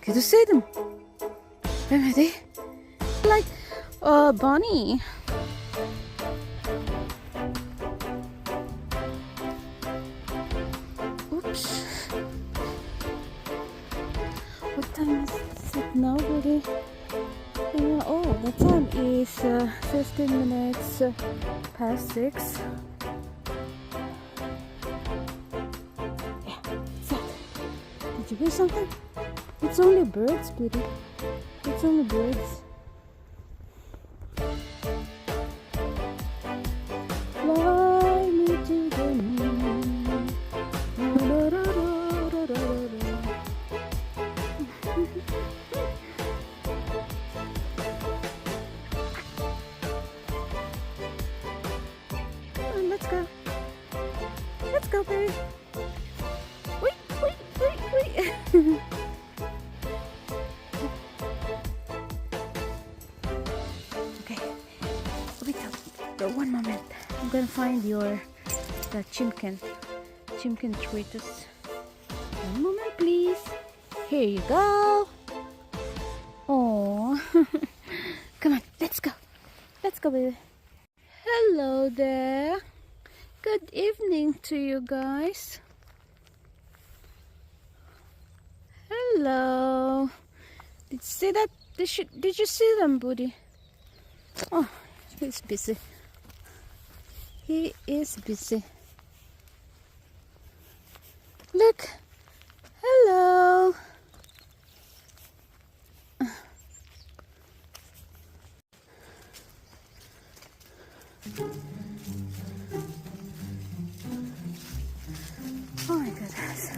Did you see them? Where are they? Like a bunny. Oops. What time is it now, buddy? Oh, the time is 15 minutes past 6. Yeah, what's that? Did you hear something? It's only birds, buddy. It's only birds. Fly me to the moon. Let's go. Let's go, baby. Wait, wait, wait, wait. Okay. Wait up. One moment. I'm gonna find the chimkin treats. One moment, please. Here you go. Oh. Come on, let's go. Let's go, baby. Hello there. Good evening to you guys. Hello. Did you see that? Did you see them, buddy? Oh, he's busy. He is busy. Look. Hello. Oh my goodness.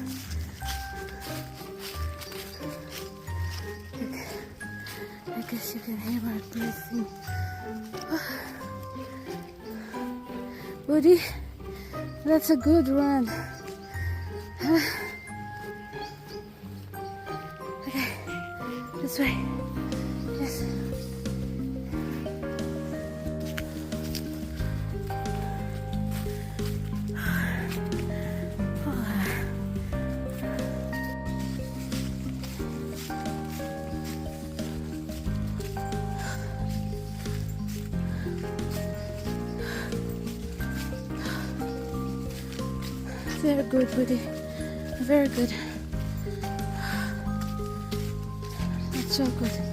I guess you can hear my breathing. Woody, that's a good run. Okay, this way. Yes. Very good, buddy. Very good. That's so good.